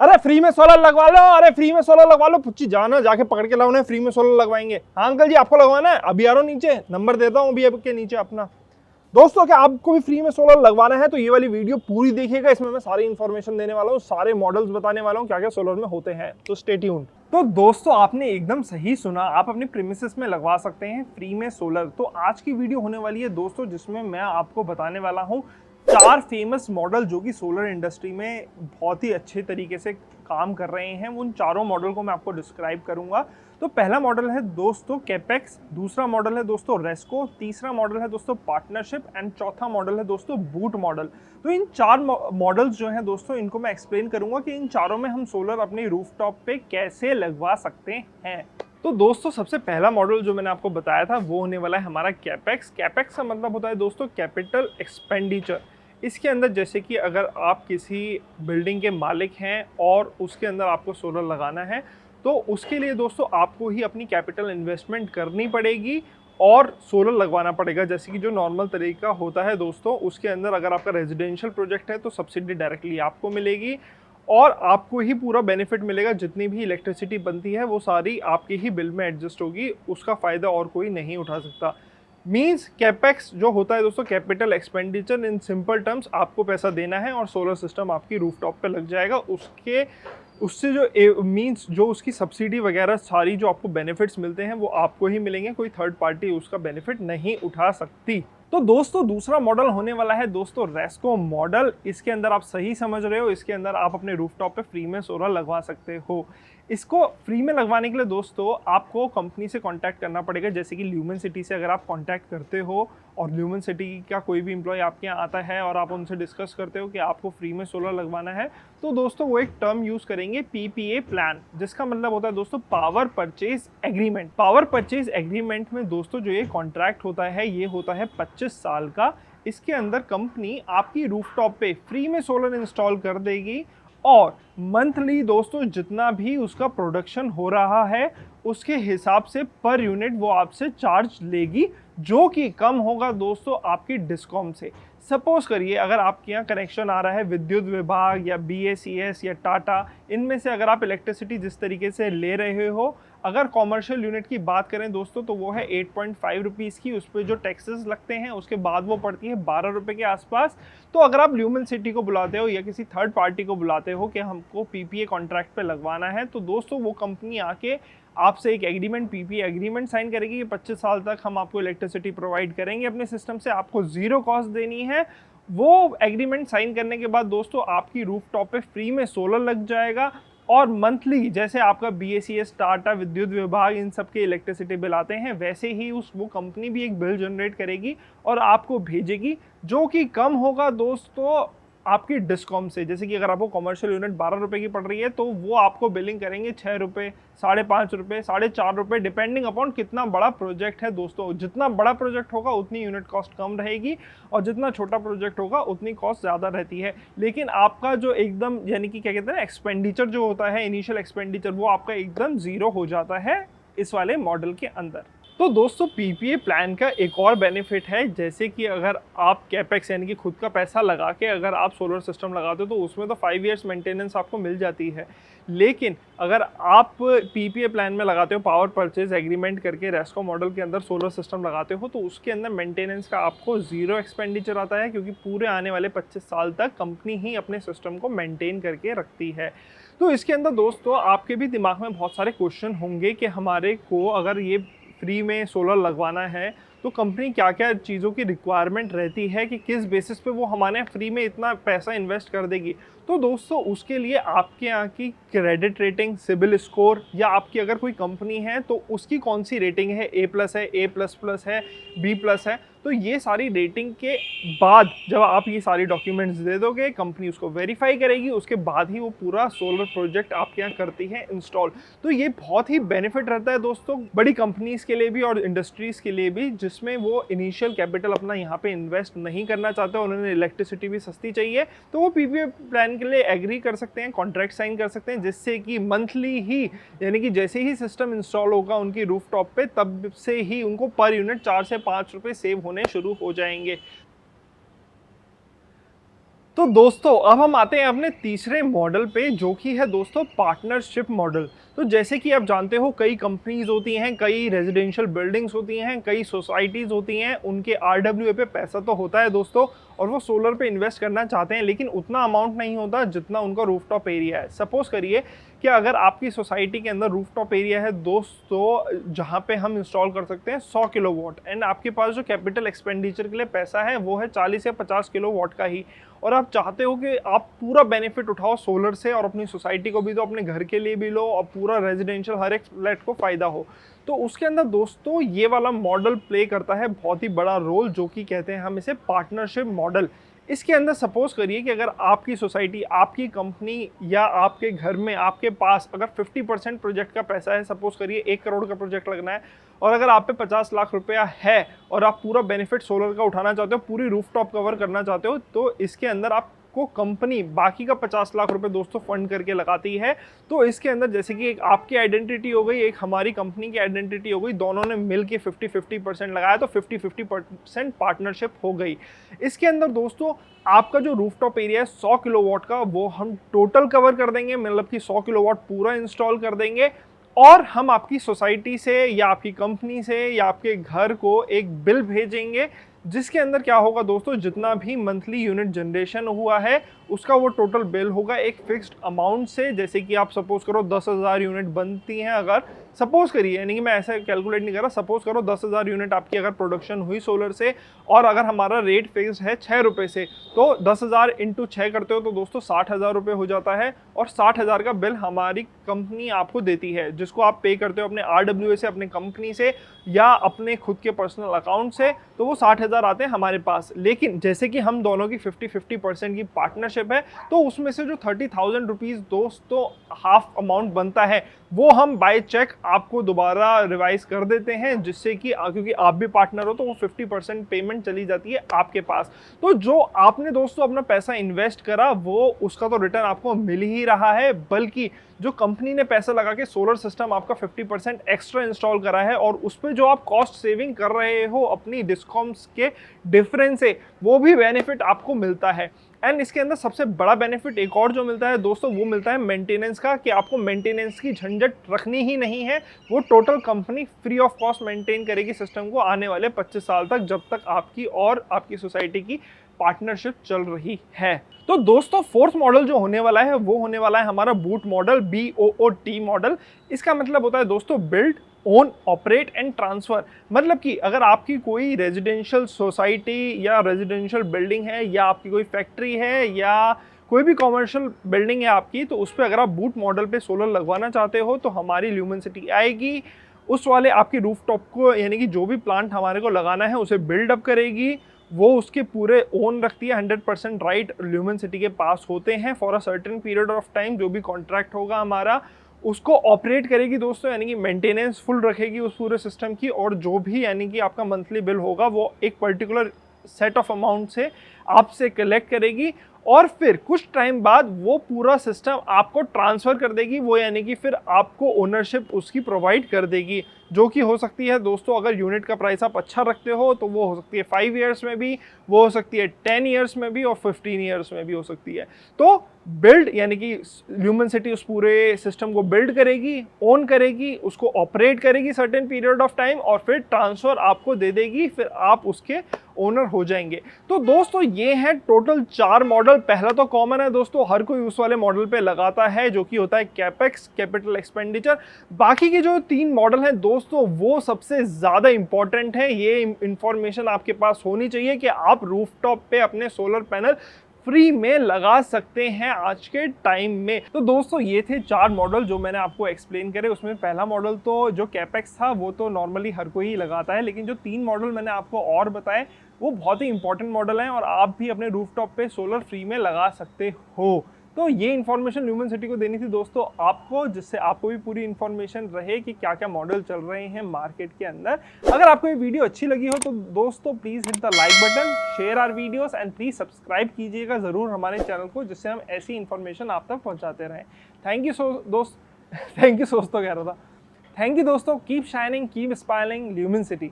अरे फ्री में सोलर लगवा लो, अरे फ्री में सोलर लगवा लो। पुच्ची जाना जाके पकड़ के लाओ, फ्री में सोलर लगवाएंगे। हाँ अंकल जी आपको लगवाना है, अभी आ रहा हूँ नीचे, नंबर देता हूँ अभी आपके नीचे अपना। दोस्तों क्या आपको भी फ्री में सोलर लगवाना है तो ये वाली वीडियो पूरी देखिएगा, इसमें मैं सारी इन्फॉर्मेशन देने वाला हूँ, सारे मॉडल्स बताने वाला हूँ क्या क्या सोलर में होते हैं, तो स्टे ट्यून्ड। तो दोस्तों आपने एकदम सही सुना, आप अपने प्रीमिसेस में लगवा सकते हैं फ्री में सोलर। तो आज की वीडियो होने वाली है दोस्तों जिसमें मैं आपको बताने वाला हूँ 4 फेमस मॉडल जो कि सोलर इंडस्ट्री में बहुत ही अच्छे तरीके से काम कर रहे हैं। उन चारों मॉडल को मैं आपको डिस्क्राइब करूंगा। तो पहला मॉडल है दोस्तों कैपेक्स, दूसरा मॉडल है दोस्तों रेस्को, तीसरा मॉडल है दोस्तों पार्टनरशिप एंड चौथा मॉडल है दोस्तों बूट मॉडल। तो इन 4 मॉडल्स जो हैं दोस्तों इनको मैं एक्सप्लेन करूंगा कि इन चारों में हम सोलर अपनी रूफटॉप पे कैसे लगवा सकते हैं। तो दोस्तों सबसे पहला मॉडल जो मैंने आपको बताया था वो होने वाला है हमारा कैपेक्स। कैपेक्स का मतलब होता है दोस्तों कैपिटल एक्सपेंडिचर। इसके अंदर जैसे कि अगर आप किसी बिल्डिंग के मालिक हैं और उसके अंदर आपको सोलर लगाना है तो उसके लिए दोस्तों आपको ही अपनी कैपिटल इन्वेस्टमेंट करनी पड़ेगी और सोलर लगवाना पड़ेगा। जैसे कि जो नॉर्मल तरीका होता है दोस्तों उसके अंदर अगर आपका रेजिडेंशियल प्रोजेक्ट है तो सब्सिडी डायरेक्टली आपको मिलेगी और आपको ही पूरा बेनिफिट मिलेगा। जितनी भी इलेक्ट्रिसिटी बनती है वो सारी आपके ही बिल में एडजस्ट होगी, उसका फ़ायदा और कोई नहीं उठा सकता। मीन्स कैपेक्स जो होता है दोस्तों capital expenditure, in simple terms आपको पैसा देना है और सोलर सिस्टम आपकी रूफटॉप पे लग जाएगा। उससे जो मीन्स जो उसकी सब्सिडी वगैरह सारी जो आपको बेनिफिट्स मिलते हैं वो आपको ही मिलेंगे, कोई थर्ड पार्टी उसका बेनिफिट नहीं उठा सकती। तो दोस्तों दूसरा मॉडल होने वाला है दोस्तों रेस्को मॉडल। इसके अंदर आप सही समझ रहे हो, इसके अंदर आप अपने रूफटॉप पे फ्री में सोलर लगवा सकते हो। इसको फ्री में लगवाने के लिए दोस्तों आपको कंपनी से कांटेक्ट करना पड़ेगा। जैसे कि ल्यूमेन सिटी से अगर आप कांटेक्ट करते हो और ल्यूमेन सिटी का कोई भी एम्प्लॉय आपके यहाँ आता है और आप उनसे डिस्कस करते हो कि आपको फ्री में सोलर लगवाना है तो दोस्तों वो एक टर्म यूज़ करेंगे पीपीए प्लान, जिसका मतलब होता है दोस्तों power purchase agreement. Power purchase agreement में दोस्तों जो ये कॉन्ट्रैक्ट होता है ये होता है 25 साल का। इसके अंदर कंपनी आपकी रूफटॉप पे फ्री में सोलर इंस्टॉल कर देगी और मंथली दोस्तों जितना भी उसका प्रोडक्शन हो रहा है उसके हिसाब से पर यूनिट वो आपसे चार्ज लेगी, जो कि कम होगा दोस्तों आपकी डिस्कॉम से। सपोज करिए अगर आपके यहाँ कनेक्शन आ रहा है विद्युत विभाग या बीएसीएस या टाटा, इनमें से अगर आप इलेक्ट्रिसिटी जिस तरीके से ले रहे हो, अगर कॉमर्शियल यूनिट की बात करें दोस्तों तो वो है 8.5 रुपीज़ की, उस पर जो टैक्सेस लगते हैं उसके बाद वो पड़ती है 12 रुपये के आसपास। तो अगर आप ल्यूमेन सिटी को बुलाते हो या किसी थर्ड पार्टी को बुलाते हो कि हमको पीपीए कॉन्ट्रैक्ट पे लगवाना है तो दोस्तों वो कंपनी आके आपसे एक एग्रीमेंट पीपीए एग्रीमेंट साइन करेगी कि 25 साल तक हम आपको इलेक्ट्रिसिटी प्रोवाइड करेंगे अपने सिस्टम से, आपको ज़ीरो कॉस्ट देनी है। वो एग्रीमेंट साइन करने के बाद दोस्तों आपकी रूफटॉप पे फ्री में सोलर लग जाएगा और मंथली जैसे आपका बीएसीएस टाटा विद्युत विभाग इन सब के इलेक्ट्रिसिटी बिल आते हैं वैसे ही वो कंपनी भी एक बिल जनरेट करेगी और आपको भेजेगी, जो कि कम होगा दोस्तों आपकी डिस्कॉम से। जैसे कि अगर आपको कमर्शियल यूनिट 12 रुपये की पड़ रही है तो वो आपको बिलिंग करेंगे 6 रुपये, 5.5 रुपये, 4.5 रुपये, डिपेंडिंग अपॉन कितना बड़ा प्रोजेक्ट है दोस्तों। जितना बड़ा प्रोजेक्ट होगा उतनी यूनिट कॉस्ट कम रहेगी और जितना छोटा प्रोजेक्ट होगा उतनी कॉस्ट ज़्यादा रहती है। लेकिन आपका जो एकदम यानी कि क्या कहते हैं एक्सपेंडिचर जो होता है इनिशियल एक्सपेंडिचर वो आपका एकदम ज़ीरो हो जाता है इस वाले मॉडल के अंदर। तो दोस्तों पीपीए प्लान का एक और बेनिफिट है, जैसे कि अगर आप कैपेक्स यानी कि खुद का पैसा लगा के अगर आप सोलर सिस्टम लगाते हो तो उसमें तो 5 इयर्स मेंटेनेंस आपको मिल जाती है। लेकिन अगर आप पीपीए प्लान में लगाते हो पावर परचेज एग्रीमेंट करके रेस्को मॉडल के अंदर सोलर सिस्टम लगाते हो तो उसके अंदर मेंटेनेंस का आपको ज़ीरो एक्सपेंडिचर आता है, क्योंकि पूरे आने वाले 25 साल तक कंपनी ही अपने सिस्टम को मेंटेन करके रखती है। तो इसके अंदर दोस्तों आपके भी दिमाग में बहुत सारे क्वेश्चन होंगे कि हमारे को अगर ये फ्री में सोलर लगवाना है तो कंपनी क्या क्या चीज़ों की रिक्वायरमेंट रहती है कि किस बेसिस पे वो हमारे फ्री में इतना पैसा इन्वेस्ट कर देगी। तो दोस्तों उसके लिए आपके यहाँ की क्रेडिट रेटिंग, सिबिल स्कोर, या आपकी अगर कोई कंपनी है तो उसकी कौन सी रेटिंग है, A+ है, A++ है, B+ है। तो ये सारी रेटिंग के बाद जब आप ये सारी डॉक्यूमेंट्स दे दोगे कंपनी उसको वेरीफाई करेगी, उसके बाद ही वो पूरा सोलर प्रोजेक्ट आपके यहाँ करती है इंस्टॉल। तो ये बहुत ही बेनिफिट रहता है दोस्तों बड़ी कंपनीज़ के लिए भी और इंडस्ट्रीज़ के लिए भी, जिसमें वो इनिशियल कैपिटल अपना यहाँ पे इन्वेस्ट नहीं करना चाहते, उन्होंने इलेक्ट्रिसिटी भी सस्ती चाहिए, तो वो पीपीए प्लान के लिए एग्री कर सकते हैं, कॉन्ट्रैक्ट साइन कर सकते हैं, जिससे कि मंथली ही यानी कि जैसे ही सिस्टम इंस्टॉल होगा उनकी रूफटॉप पे तब से ही उनको पर यूनिट 4 से 5 रुपये सेव होने शुरू हो जाएंगे। तो दोस्तों अब हम आते हैं अपने तीसरे मॉडल पे, जो कि है दोस्तों पार्टनरशिप मॉडल। तो जैसे कि आप जानते हो कई कंपनीज होती हैं, कई रेजिडेंशियल बिल्डिंग्स होती हैं, कई सोसाइटीज़ होती हैं, उनके आरडब्ल्यूए पे पैसा तो होता है दोस्तों, और वो सोलर पे इन्वेस्ट करना चाहते हैं, लेकिन उतना अमाउंट नहीं होता जितना उनका रूफटॉप एरिया है। सपोज करिए कि अगर आपकी सोसाइटी के अंदर रूफटॉप एरिया है दोस्तों जहाँ पे हम इंस्टॉल कर सकते हैं 100 किलोवाट, एंड आपके पास जो कैपिटल एक्सपेंडिचर के लिए पैसा है वो है 40 या 50 किलोवाट का ही, और आप चाहते हो कि आप पूरा बेनिफिट उठाओ सोलर से और अपनी सोसाइटी को भी दो, अपने घर के लिए भी लो, और पूरा रेजिडेंशियल हर एक फ्लैट को फ़ायदा हो, तो उसके अंदर दोस्तों ये वाला मॉडल प्ले करता है बहुत ही बड़ा रोल, जो कि कहते हैं हम इसे पार्टनरशिप मॉडल। इसके अंदर सपोज करिए कि अगर आपकी सोसाइटी, आपकी कंपनी या आपके घर में आपके पास अगर 50% प्रोजेक्ट का पैसा है, सपोज करिए 1 करोड़ का प्रोजेक्ट लगना है, और अगर आप पे 50 लाख रुपया है और आप पूरा बेनिफिट सोलर का उठाना चाहते हो, पूरी रूफटॉप कवर करना चाहते हो, तो इसके अंदर आपको कंपनी बाकी का 50 लाख रुपए दोस्तों फंड करके लगाती है। तो इसके अंदर जैसे कि एक आपकी आइडेंटिटी हो गई, एक हमारी कंपनी की आइडेंटिटी हो गई, दोनों ने मिल के 50-50% लगाया, तो 50-50% पार्टनरशिप हो गई। इसके अंदर दोस्तों आपका जो रूफटॉप एरिया है 100 किलोवाट का, वो हम टोटल कवर कर देंगे, मतलब कि 100 किलोवाट पूरा इंस्टॉल कर देंगे, और हम आपकी सोसाइटी से या आपकी कंपनी से या आपके घर को एक बिल भेजेंगे, जिसके अंदर क्या होगा दोस्तों, जितना भी मंथली यूनिट जनरेशन हुआ है उसका वो टोटल बिल होगा एक फिक्स्ड अमाउंट से। जैसे कि आप सपोज करो 10,000 यूनिट बनती हैं, अगर सपोज करिए, यानी कि मैं ऐसे कैलकुलेट नहीं कर रहा, सपोज करो 10,000 यूनिट आपकी अगर प्रोडक्शन हुई सोलर से, और अगर हमारा रेट फिक्स है 6 रुपये से, तो 10,000 इंटू 6 करते हो तो दोस्तों 60,000 रुपये हो जाता है, और 60,000 का बिल हमारी कंपनी आपको देती है, जिसको आप पे करते हो अपने आरडब्ल्यूए से, अपने कंपनी से या अपने खुद के पर्सनल अकाउंट से, तो वो 60,000 आते हैं हमारे पास। लेकिन जैसे कि हम दोनों की 50-50% की पार्टनरशिप है, तो उसमें से जो 30,000 रुपीज़ दोस्तों हाफ अमाउंट बनता है, वो हम बाय चेक आपको दोबारा रिवाइज कर देते हैं, जिससे कि क्योंकि आप भी पार्टनर हो तो वो 50% पेमेंट चली जाती है आपके पास। तो जो आपने दोस्तों अपना पैसा इन्वेस्ट करा वो उसका तो रिटर्न आपको मिल ही रहा है, बल्कि जो कंपनी ने पैसा लगा के सोलर सिस्टम आपका 50% एक्स्ट्रा इंस्टॉल करा है, और उस पर जो आप कॉस्ट सेविंग कर रहे हो अपनी डिस्कॉम्स के डिफरेंस से, वो भी बेनिफिट आपको मिलता है। एंड इसके अंदर सबसे बड़ा बेनिफिट एक और जो मिलता है दोस्तों, वो मिलता है मेंटेनेंस का, कि आपको मेंटेनेंस की झंझट रखनी ही नहीं है, वो total company free of cost maintain करेगी सिस्टम को आने वाले 25 साल तक, जब तक आपकी और आपकी सोसाइटी की पार्टनरशिप चल रही है। तो दोस्तों फोर्थ मॉडल जो होने वाला है वो होने वाला है हमारा बूट मॉडल, BOOT मॉडल। इसका मतलब होता है दोस्तों build, own, operate and transfer. मतलब कि अगर आपकी कोई रेजिडेंशियल सोसाइटी या रेजिडेंशियल बिल्डिंग है, या आपकी कोई फैक्ट्री है, या कोई भी कॉमर्शियल बिल्डिंग है आपकी, तो उस पर अगर आप बूट मॉडल पे सोलर लगवाना चाहते हो, तो हमारी ल्यूमेन सिटी आएगी, उस वाले आपकी रूफटॉप को, यानी कि जो भी प्लांट हमारे को लगाना है उसे बिल्डअप करेगी, वो उसके पूरे ओन रखती है, 100% राइट ल्यूमेन सिटी के पास होते हैं for a certain period of time, जो भी कॉन्ट्रैक्ट होगा हमारा, उसको ऑपरेट करेगी दोस्तों, यानी कि मेंटेनेंस फुल रखेगी उस पूरे सिस्टम की, और जो भी यानी कि आपका मंथली बिल होगा वो एक पर्टिकुलर सेट ऑफ अमाउंट से आपसे कलेक्ट करेगी, और फिर कुछ टाइम बाद वो पूरा सिस्टम आपको ट्रांसफ़र कर देगी, वो यानी कि फिर आपको ओनरशिप उसकी प्रोवाइड कर देगी, जो कि हो सकती है दोस्तों, अगर यूनिट का प्राइस आप अच्छा रखते हो तो वो हो सकती है 5 ईयर्स में भी, वो हो सकती है 10 ईयर्स में भी, और 15 ईयर्स में भी हो सकती है। तो बिल्ड यानी कि ल्यूमेन सिटी उस पूरे सिस्टम को बिल्ड करेगी, ओन करेगी, उसको ऑपरेट करेगी सर्टेन पीरियड ऑफ टाइम, और फिर ट्रांसफ़र आपको दे देगी, फिर आप उसके ओनर हो जाएंगे। तो दोस्तों ये है टोटल 4 मॉडल। पहला तो कॉमन है दोस्तों, हर कोई उस वाले मॉडल पे लगाता है, जो कि होता है कैपेक्स, कैपिटल एक्सपेंडिचर। बाकी के जो 3 मॉडल हैं दोस्तों, वो सबसे ज़्यादा इंपॉर्टेंट है। ये इंफॉर्मेशन आपके पास होनी चाहिए कि आप रूफटॉप पे अपने सोलर पैनल फ्री में लगा सकते हैं आज के टाइम में। तो दोस्तों ये थे 4 मॉडल जो मैंने आपको एक्सप्लेन करे। उसमें पहला मॉडल तो जो कैपेक्स था वो तो नॉर्मली हर कोई ही लगाता है, लेकिन जो 3 मॉडल मैंने आपको और बताए वो बहुत ही इंपॉर्टेंट मॉडल हैं, और आप भी अपने रूफटॉप पे सोलर फ्री में लगा सकते हो। तो ये इन्फॉर्मेशन ल्यूमेन सिटी को देनी थी दोस्तों आपको, जिससे आपको भी पूरी इन्फॉर्मेशन रहे कि क्या क्या मॉडल चल रहे हैं मार्केट के अंदर। अगर आपको ये वीडियो अच्छी लगी हो तो दोस्तों please hit the like button, share our videos and please subscribe कीजिएगा ज़रूर हमारे चैनल को, जिससे हम ऐसी इन्फॉर्मेशन आप तक पहुँचाते रहें। थैंक यू दोस्तों, कह रहा था। थैंक यू दोस्तों, keep shining, keep smiling, lumen city.